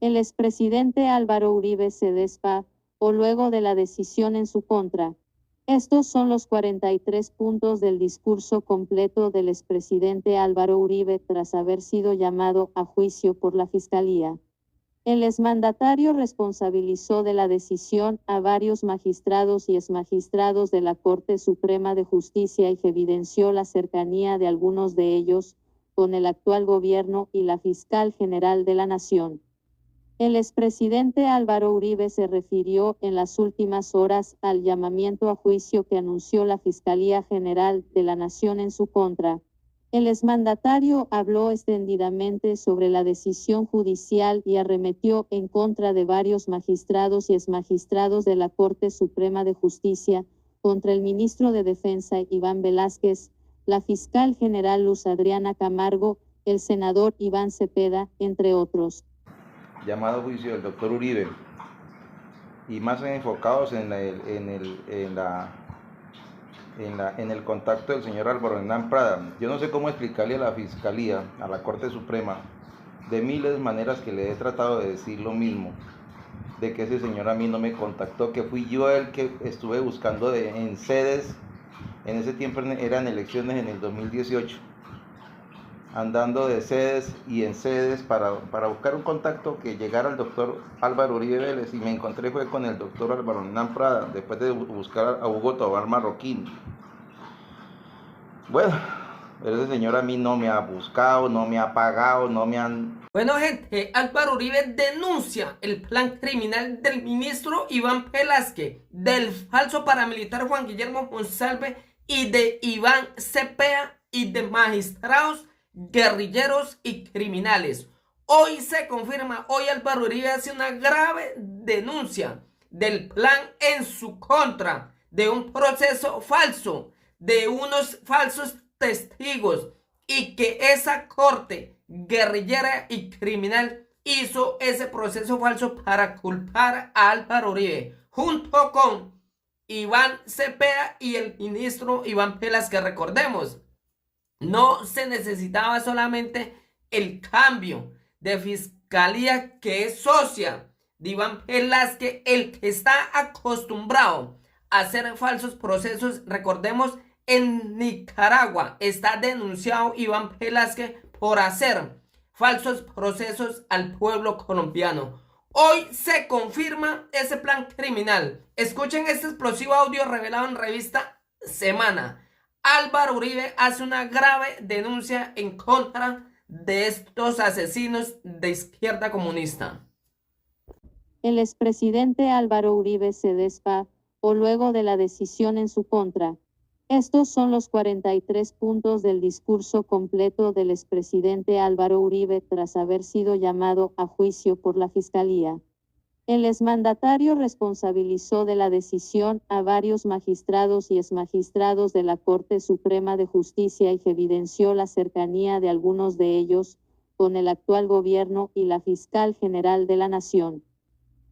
El expresidente Álvaro Uribe Cedespa, o luego de la decisión en su contra. Estos son los 43 puntos del discurso completo del expresidente Álvaro Uribe tras haber sido llamado a juicio por la Fiscalía. El exmandatario responsabilizó de la decisión a varios magistrados y exmagistrados de la Corte Suprema de Justicia y evidenció la cercanía de algunos de ellos con el actual gobierno y la fiscal general de la Nación. El expresidente Álvaro Uribe se refirió en las últimas horas al llamamiento a juicio que anunció la Fiscalía General de la Nación en su contra. El exmandatario habló extendidamente sobre la decisión judicial y arremetió en contra de varios magistrados y exmagistrados de la Corte Suprema de Justicia, contra el ministro de Defensa Iván Velázquez, la fiscal general Luz Adriana Camargo, el senador Iván Cepeda, entre otros. Llamado a juicio del doctor Uribe, y más enfocados en el contacto del señor Álvaro Hernán Prada. Yo no sé cómo explicarle a la Fiscalía, a la Corte Suprema, de miles de maneras que le he tratado de decir lo mismo, de que ese señor a mí no me contactó, que fui yo el que estuve buscando en sedes, en ese tiempo eran elecciones en el 2018, andando de sedes y en sedes para buscar un contacto que llegara al doctor Álvaro Uribe Vélez, y me encontré fue con el doctor Álvaro Hernán Prada, después de buscar a Hugo Tobar Marroquín. Bueno, ese señor a mí no me ha buscado, no me ha pagado, no me han... Bueno, gente, Álvaro Uribe denuncia el plan criminal del ministro Iván Velázquez, del falso paramilitar Juan Guillermo Monsalve y de Iván Cepeda y de magistrados, guerrilleros y criminales. Hoy se confirma, hoy Álvaro Uribe hace una grave denuncia del plan en su contra, de un proceso falso, de unos falsos testigos, y que esa corte guerrillera y criminal hizo ese proceso falso para culpar a Álvaro Uribe, junto con Iván Cepeda y el ministro Iván Velázquez. Recordemos, no se necesitaba solamente el cambio de fiscalía, que es socia de Iván Velázquez, el que está acostumbrado a hacer falsos procesos. Recordemos, en Nicaragua está denunciado Iván Velázquez por hacer falsos procesos al pueblo colombiano. Hoy se confirma ese plan criminal. Escuchen este explosivo audio revelado en revista Semana. Álvaro Uribe hace una grave denuncia en contra de estos asesinos de izquierda comunista. El expresidente Álvaro Uribe Cedespa, o luego de la decisión en su contra. Estos son los 43 puntos del discurso completo del expresidente Álvaro Uribe tras haber sido llamado a juicio por la Fiscalía. El exmandatario responsabilizó de la decisión a varios magistrados y exmagistrados de la Corte Suprema de Justicia y evidenció la cercanía de algunos de ellos con el actual gobierno y la fiscal general de la Nación.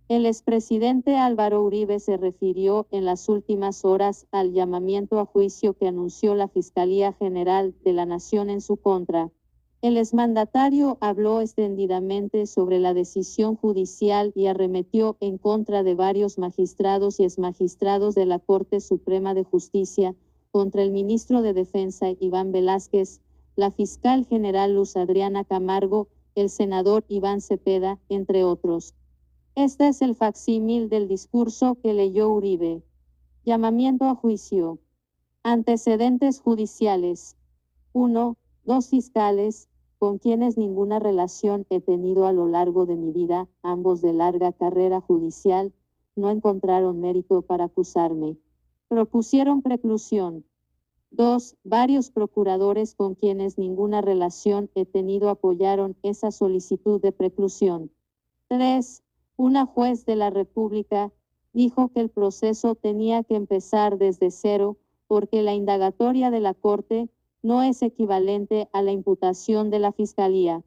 El expresidente Álvaro Uribe se refirió en las últimas horas al llamamiento a juicio que anunció la Fiscalía General de la Nación en su contra. El exmandatario habló extendidamente sobre la decisión judicial y arremetió en contra de varios magistrados y exmagistrados de la Corte Suprema de Justicia, contra el ministro de Defensa Iván Velázquez, la fiscal general Luz Adriana Camargo, el senador Iván Cepeda, entre otros. Este es el facsímil del discurso que leyó Uribe. Llamamiento a juicio. Antecedentes judiciales. 1. 2 fiscales, con quienes ninguna relación he tenido a lo largo de mi vida, ambos de larga carrera judicial, no encontraron mérito para acusarme. Propusieron preclusión. 2. Varios procuradores con quienes ninguna relación he tenido apoyaron esa solicitud de preclusión. 3. Una juez de la República dijo que el proceso tenía que empezar desde cero porque la indagatoria de la Corte no es equivalente a la imputación de la Fiscalía.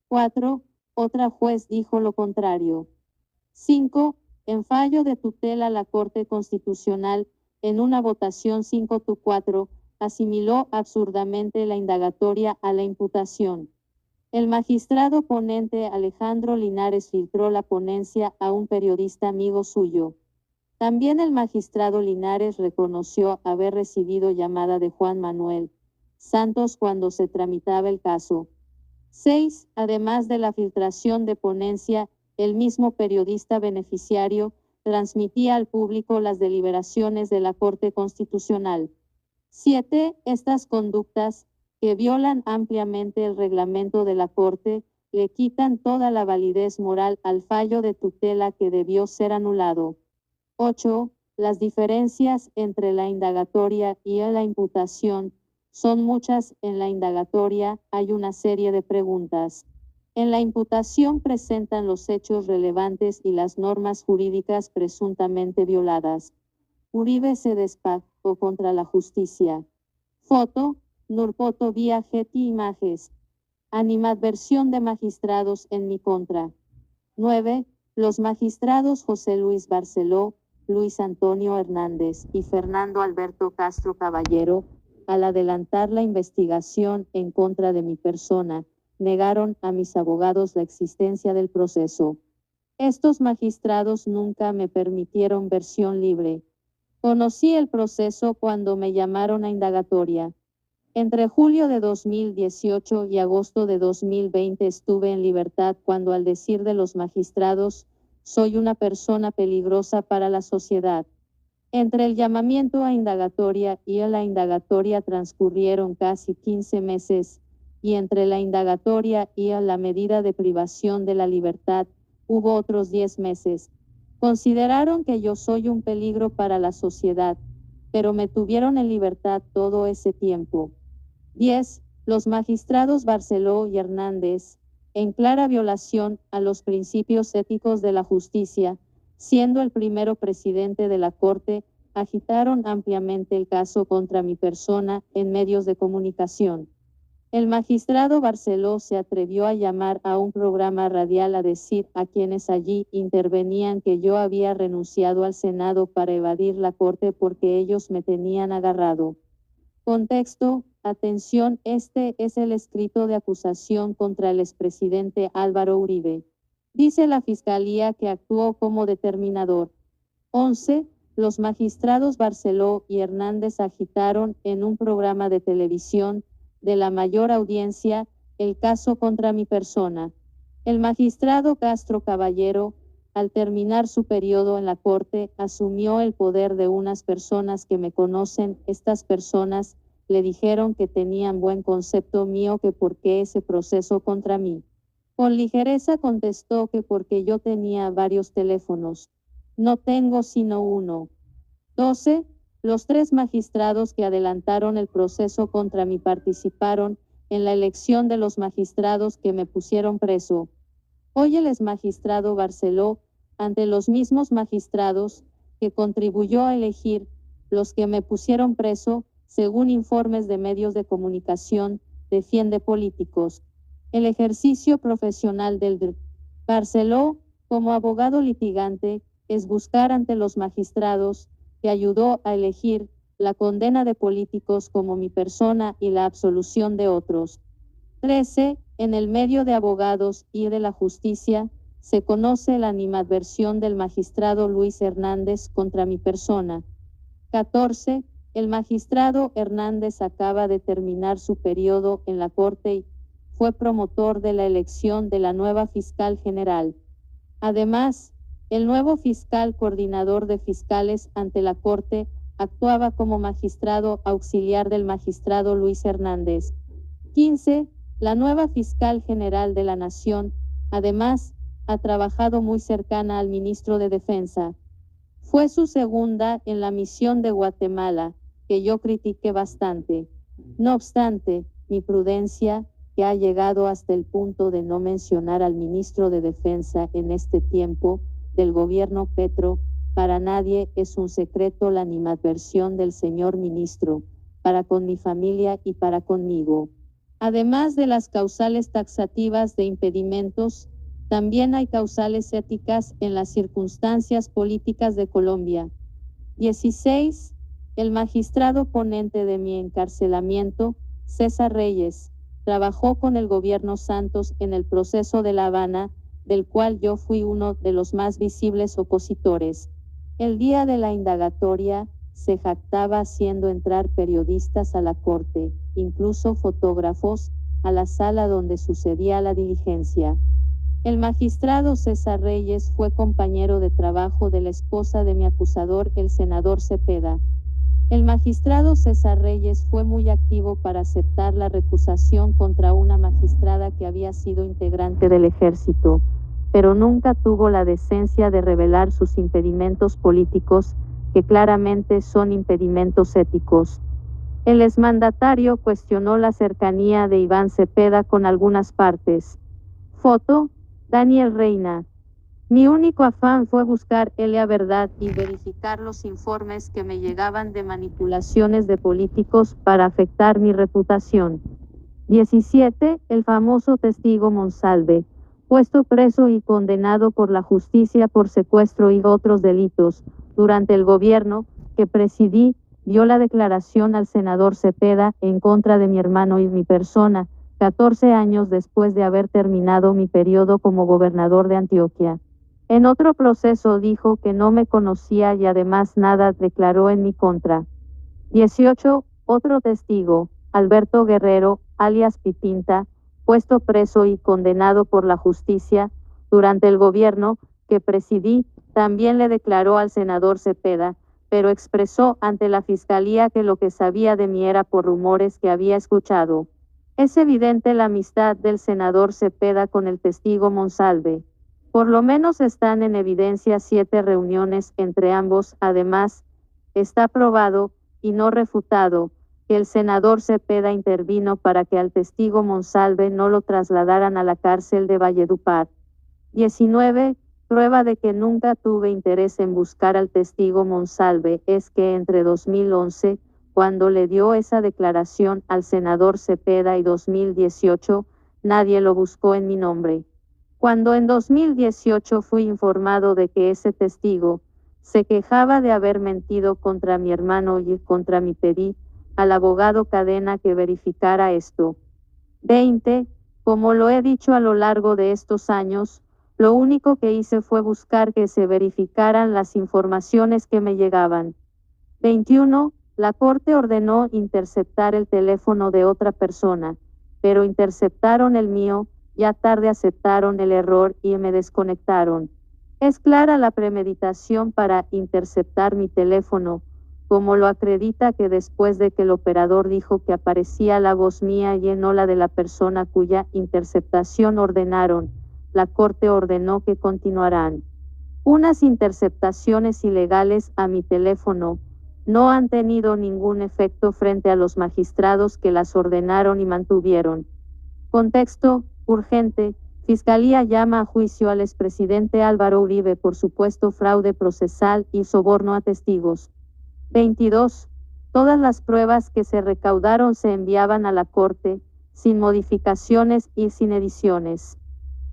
4. Otra juez dijo lo contrario. 5. En fallo de tutela, la Corte Constitucional, en una votación 5-4, asimiló absurdamente la indagatoria a la imputación. El magistrado ponente Alejandro Linares filtró la ponencia a un periodista amigo suyo. También el magistrado Linares reconoció haber recibido llamada de Juan Manuel Santos cuando se tramitaba el caso. 6. Además de la filtración de ponencia, el mismo periodista beneficiario transmitía al público las deliberaciones de la Corte Constitucional. 7. Estas conductas, que violan ampliamente el reglamento de la Corte, le quitan toda la validez moral al fallo de tutela que debió ser anulado. 8. Las diferencias entre la indagatoria y la imputación son muchas. En la indagatoria hay una serie de preguntas. En la imputación presentan los hechos relevantes y las normas jurídicas presuntamente violadas. Uribe se despachó contra la justicia. Foto, Nurpoto vía Getty Images. Animadversión de magistrados en mi contra. 9. Los magistrados José Luis Barceló, Luis Antonio Hernández y Fernando Alberto Castro Caballero, al adelantar la investigación en contra de mi persona, negaron a mis abogados la existencia del proceso. Estos magistrados nunca me permitieron versión libre. Conocí el proceso cuando me llamaron a indagatoria. Entre julio de 2018 y agosto de 2020 estuve en libertad cuando, al decir de los magistrados, soy una persona peligrosa para la sociedad. Entre el llamamiento a indagatoria y la indagatoria transcurrieron casi 15 meses, y entre la indagatoria y la medida de privación de la libertad hubo otros 10 meses. Consideraron que yo soy un peligro para la sociedad, pero me tuvieron en libertad todo ese tiempo. 10. Los magistrados Barceló y Hernández, en clara violación a los principios éticos de la justicia, siendo el primero presidente de la Corte, agitaron ampliamente el caso contra mi persona en medios de comunicación. El magistrado Barceló se atrevió a llamar a un programa radial a decir a quienes allí intervenían que yo había renunciado al Senado para evadir la Corte porque ellos me tenían agarrado. Contexto, atención, este es el escrito de acusación contra el expresidente Álvaro Uribe. Dice la Fiscalía que actuó como determinador. 11. Los magistrados Barceló y Hernández agitaron en un programa de televisión de la mayor audiencia el caso contra mi persona. El magistrado Castro Caballero, al terminar su periodo en la Corte, asumió el poder de unas personas que me conocen. Estas personas le dijeron que tenían buen concepto mío, que por qué ese proceso contra mí. Con ligereza contestó que porque yo tenía varios teléfonos. No tengo sino uno. 12. Los 3 magistrados que adelantaron el proceso contra mí participaron en la elección de los magistrados que me pusieron preso. Hoy el exmagistrado Barceló, ante los mismos magistrados que contribuyó a elegir los que me pusieron preso, según informes de medios de comunicación, defiende políticos. El ejercicio profesional del Barceló, como abogado litigante, es buscar ante los magistrados que ayudó a elegir la condena de políticos como mi persona y la absolución de otros. 13. En el medio de abogados y de la justicia se conoce la animadversión del magistrado Luis Hernández contra mi persona. 14. El magistrado Hernández acaba de terminar su periodo en la Corte y fue promotor de la elección de la nueva fiscal general. Además, el nuevo fiscal coordinador de fiscales ante la Corte actuaba como magistrado auxiliar del magistrado Luis Hernández. 15. La nueva fiscal general de la Nación, además, ha trabajado muy cercana al ministro de Defensa. Fue su segunda en la misión de Guatemala, que yo critiqué bastante. No obstante, mi prudencia, que ha llegado hasta el punto de no mencionar al ministro de Defensa en este tiempo del gobierno Petro, para nadie es un secreto la animadversión del señor ministro, para con mi familia y para conmigo. Además de las causales taxativas de impedimentos, también hay causales éticas en las circunstancias políticas de Colombia. 16. El magistrado ponente de mi encarcelamiento, César Reyes, trabajó con el gobierno Santos en el proceso de La Habana, del cual yo fui uno de los más visibles opositores. El día de la indagatoria, se jactaba haciendo entrar periodistas a la corte, incluso fotógrafos, a la sala donde sucedía la diligencia. El magistrado César Reyes fue compañero de trabajo de la esposa de mi acusador, el senador Cepeda. El magistrado César Reyes fue muy activo para aceptar la recusación contra una magistrada que había sido integrante del ejército, pero nunca tuvo la decencia de revelar sus impedimentos políticos, que claramente son impedimentos éticos. El exmandatario cuestionó la cercanía de Iván Cepeda con algunas partes. Foto, Daniel Reina. Mi único afán fue buscar la verdad y verificar los informes que me llegaban de manipulaciones de políticos para afectar mi reputación. 17. El famoso testigo Monsalve, puesto preso y condenado por la justicia por secuestro y otros delitos, durante el gobierno que presidí, dio la declaración al senador Cepeda en contra de mi hermano y mi persona, 14 años después de haber terminado mi periodo como gobernador de Antioquia. En otro proceso dijo que no me conocía y además nada declaró en mi contra. 18. Otro testigo, Alberto Guerrero, alias Pipinta, puesto preso y condenado por la justicia, durante el gobierno que presidí, también le declaró al senador Cepeda, pero expresó ante la fiscalía que lo que sabía de mí era por rumores que había escuchado. Es evidente la amistad del senador Cepeda con el testigo Monsalve. Por lo menos están en evidencia 7 reuniones entre ambos. Además, está probado, y no refutado, que el senador Cepeda intervino para que al testigo Monsalve no lo trasladaran a la cárcel de Valledupar. 19. Prueba de que nunca tuve interés en buscar al testigo Monsalve es que entre 2011, cuando le dio esa declaración al senador Cepeda, y 2018, nadie lo buscó en mi nombre. Cuando en 2018 fui informado de que ese testigo se quejaba de haber mentido contra mi hermano y contra mí, pedí al abogado Cadena que verificara esto. 20. Como lo he dicho a lo largo de estos años, lo único que hice fue buscar que se verificaran las informaciones que me llegaban. 21. La Corte ordenó interceptar el teléfono de otra persona, pero interceptaron el mío, ya tarde aceptaron el error y me desconectaron. Es clara la premeditación para interceptar mi teléfono, como lo acredita que después de que el operador dijo que aparecía la voz mía y no la de la persona cuya interceptación ordenaron, la Corte ordenó que continuarán. Unas interceptaciones ilegales a mi teléfono no han tenido ningún efecto frente a los magistrados que las ordenaron y mantuvieron. Contexto: urgente. Fiscalía llama a juicio al expresidente Álvaro Uribe por supuesto fraude procesal y soborno a testigos. 22. Todas las pruebas que se recaudaron se enviaban a la Corte, sin modificaciones y sin ediciones.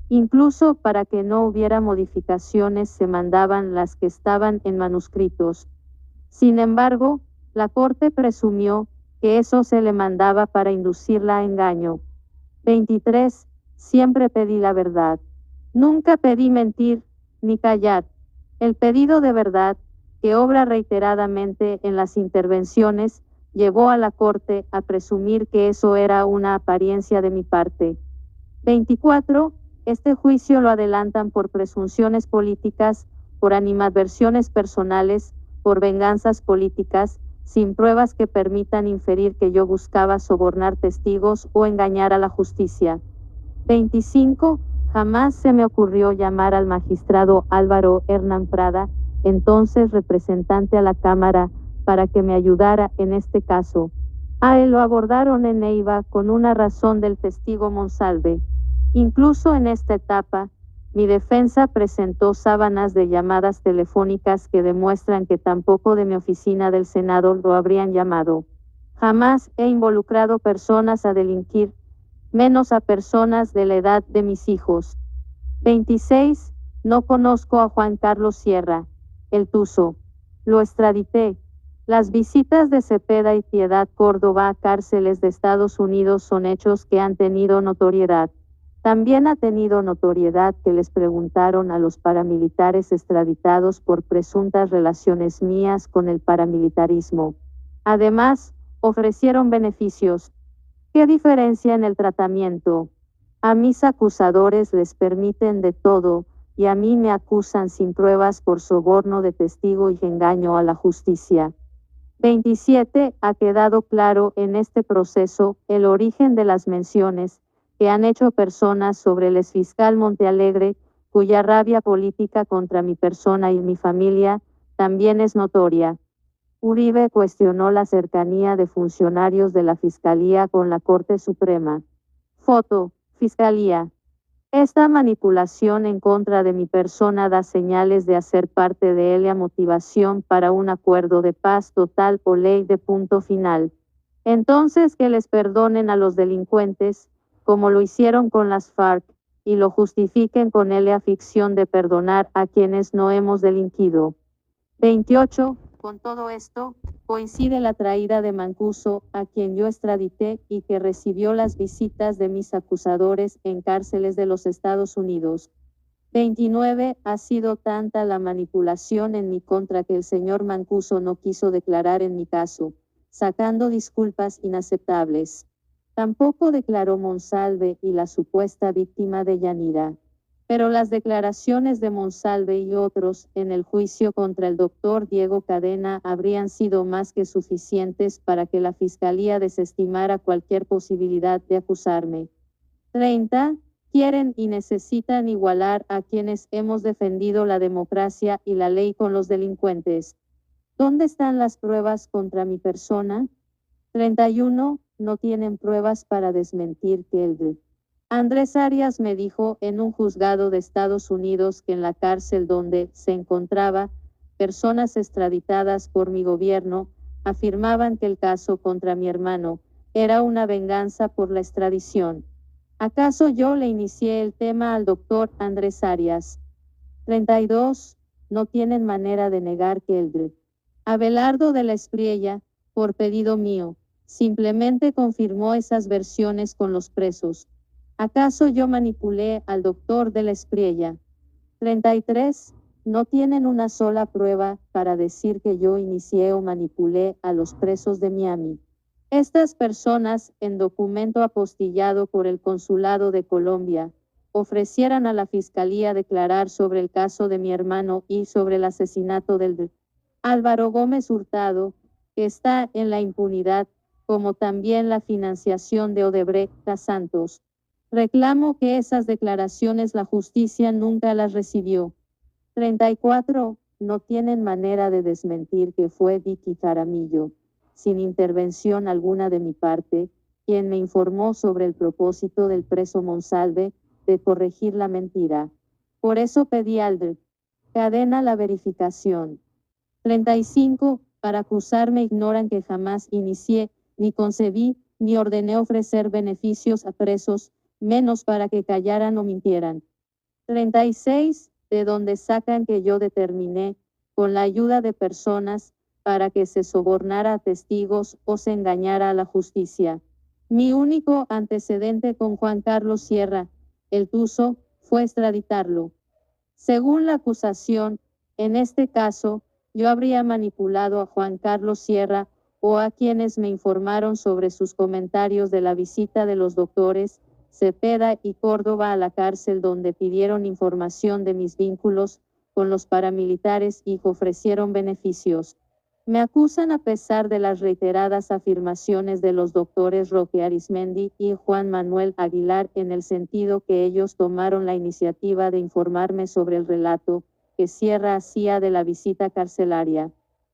Incluso para que no hubiera modificaciones se mandaban las que estaban en manuscritos. Sin embargo, la Corte presumió que eso se le mandaba para inducirla a engaño. 23. Siempre pedí la verdad. Nunca pedí mentir, ni callar. El pedido de verdad, que obra reiteradamente en las intervenciones, llevó a la Corte a presumir que eso era una apariencia de mi parte. 24. Este juicio lo adelantan por presunciones políticas, por animadversiones personales, por venganzas políticas, sin pruebas que permitan inferir que yo buscaba sobornar testigos o engañar a la justicia. 25. Jamás se me ocurrió llamar al magistrado Álvaro Hernán Prada, entonces representante a la Cámara, para que me ayudara en este caso. A él lo abordaron en Neiva con una razón del testigo Monsalve. Incluso en esta etapa, mi defensa presentó sábanas de llamadas telefónicas que demuestran que tampoco de mi oficina del Senado lo habrían llamado. Jamás he involucrado personas a delinquir, menos a personas de la edad de mis hijos. 26. No conozco a Juan Carlos Sierra, el Tuzo. Lo extradité. Las visitas de Cepeda y Piedad Córdoba a cárceles de Estados Unidos son hechos que han tenido notoriedad. También ha tenido notoriedad que les preguntaron a los paramilitares extraditados por presuntas relaciones mías con el paramilitarismo. Además, ofrecieron beneficios. ¿Qué diferencia en el tratamiento? A mis acusadores les permiten de todo, y a mí me acusan sin pruebas por soborno de testigo y engaño a la justicia. 27. Ha quedado claro en este proceso el origen de las menciones que han hecho personas sobre el exfiscal Montealegre, cuya rabia política contra mi persona y mi familia también es notoria. Uribe cuestionó la cercanía de funcionarios de la Fiscalía con la Corte Suprema. Foto, Fiscalía. Esta manipulación en contra de mi persona da señales de hacer parte de ella motivación para un acuerdo de paz total o ley de punto final. Entonces que les perdonen a los delincuentes, como lo hicieron con las FARC, y lo justifiquen con ella ficción de perdonar a quienes no hemos delinquido. 28. Con todo esto, coincide la traída de Mancuso, a quien yo extradité y que recibió las visitas de mis acusadores en cárceles de los Estados Unidos. 29. Ha sido tanta la manipulación en mi contra que el señor Mancuso no quiso declarar en mi caso, sacando disculpas inaceptables. Tampoco declaró Monsalve y la supuesta víctima de Yanira. Pero las declaraciones de Monsalve y otros en el juicio contra el doctor Diego Cadena habrían sido más que suficientes para que la Fiscalía desestimara cualquier posibilidad de acusarme. 30. Quieren y necesitan igualar a quienes hemos defendido la democracia y la ley con los delincuentes. ¿Dónde están las pruebas contra mi persona? 31. No tienen pruebas para desmentir que el Andrés Arias me dijo en un juzgado de Estados Unidos que en la cárcel donde se encontraba personas extraditadas por mi gobierno afirmaban que el caso contra mi hermano era una venganza por la extradición. ¿Acaso yo le inicié el tema al doctor Andrés Arias? 32. No tienen manera de negar que el Abelardo de la Espriella, por pedido mío, simplemente confirmó esas versiones con los presos. ¿Acaso yo manipulé al doctor de la Espriella? 33. No tienen una sola prueba para decir que yo inicié o manipulé a los presos de Miami. Estas personas, en documento apostillado por el Consulado de Colombia, ofrecieran a la Fiscalía declarar sobre el caso de mi hermano y sobre el asesinato del Álvaro Gómez Hurtado, que está en la impunidad, como también la financiación de Odebrecht a Santos. Reclamo que esas declaraciones la justicia nunca las recibió. 34. No tienen manera de desmentir que fue Vicky Jaramillo, sin intervención alguna de mi parte, quien me informó sobre el propósito del preso Monsalve de corregir la mentira. Por eso pedí al Cadena la verificación. 35. Para acusarme ignoran que jamás inicié, ni concebí, ni ordené ofrecer beneficios a presos, menos para que callaran o mintieran. 36. De donde sacan que yo determiné, con la ayuda de personas, para que se sobornara a testigos o se engañara a la justicia. Mi único antecedente con Juan Carlos Sierra, el Tuzo, fue extraditarlo. Según la acusación, en este caso, yo habría manipulado a Juan Carlos Sierra o a quienes me informaron sobre sus comentarios de la visita de los doctores Cepeda y Córdoba a la cárcel, donde pidieron información de mis vínculos con los paramilitares y ofrecieron beneficios. Me acusan a pesar de las reiteradas afirmaciones de los doctores Roque Arismendi y Juan Manuel Aguilar, en el sentido que ellos tomaron la iniciativa de informarme sobre el relato que Sierra hacía de la visita carcelaria.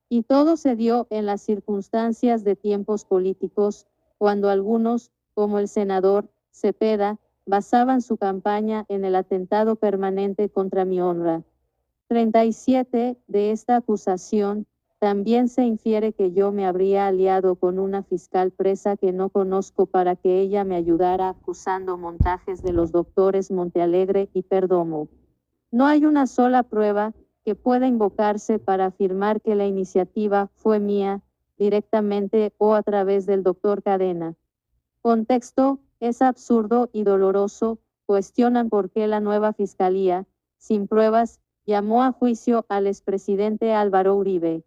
Y todo se dio en las circunstancias de tiempos políticos, cuando algunos, como el senador Cepeda, basaban su campaña en el atentado permanente contra mi honra. 37. De esta acusación, también se infiere que yo me habría aliado con una fiscal presa que no conozco para que ella me ayudara acusando montajes de los doctores Montealegre y Perdomo. No hay una sola prueba que pueda invocarse para afirmar que la iniciativa fue mía, directamente o a través del doctor Cadena. Contexto: es absurdo y doloroso. Cuestionan por qué la nueva fiscalía, sin pruebas, llamó a juicio al expresidente Álvaro Uribe.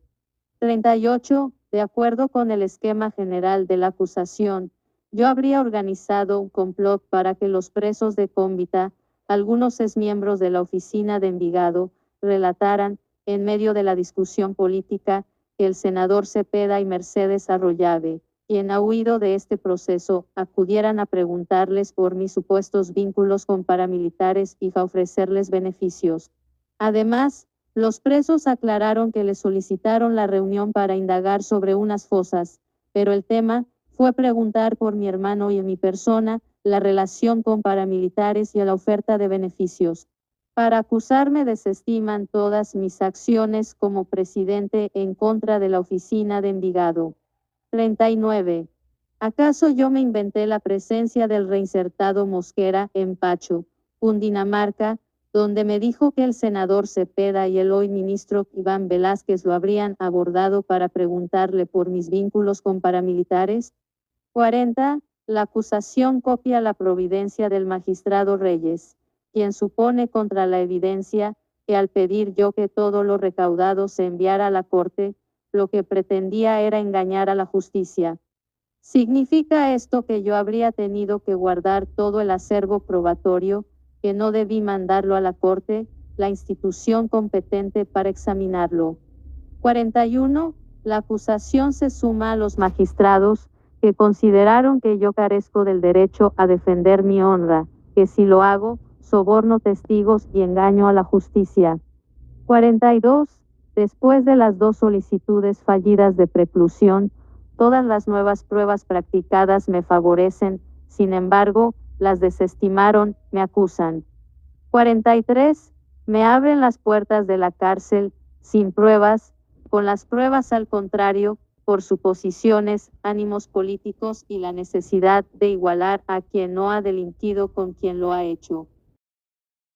38. De acuerdo con el esquema general de la acusación, yo habría organizado un complot para que los presos de Cómbita, algunos exmiembros de la oficina de Envigado, relataran, en medio de la discusión política, que el senador Cepeda y Mercedes Arroyave, quien ha huido de este proceso, acudieran a preguntarles por mis supuestos vínculos con paramilitares y a ofrecerles beneficios. Además, los presos aclararon que le solicitaron la reunión para indagar sobre unas fosas, pero el tema fue preguntar por mi hermano y en mi persona, la relación con paramilitares y a la oferta de beneficios. Para acusarme desestiman todas mis acciones como presidente en contra de la oficina de Envigado. 39. ¿Acaso yo me inventé la presencia del reinsertado Mosquera en Pacho, Cundinamarca, donde me dijo que el senador Cepeda y el hoy ministro Iván Velázquez lo habrían abordado para preguntarle por mis vínculos con paramilitares? 40. La acusación copia la providencia del magistrado Reyes, quien supone contra la evidencia que al pedir yo que todo lo recaudado se enviara a la corte, lo que pretendía era engañar a la justicia. ¿Significa esto que yo habría tenido que guardar todo el acervo probatorio, que no debí mandarlo a la corte, la institución competente para examinarlo? 41. La acusación se suma a los magistrados que consideraron que yo carezco del derecho a defender mi honra, que si lo hago, soborno testigos y engaño a la justicia. 42. Después de las 2 solicitudes fallidas de preclusión, todas las nuevas pruebas practicadas me favorecen, sin embargo, las desestimaron, me acusan. 43. Me abren las puertas de la cárcel, sin pruebas, con las pruebas al contrario, por suposiciones, ánimos políticos y la necesidad de igualar a quien no ha delinquido con quien lo ha hecho.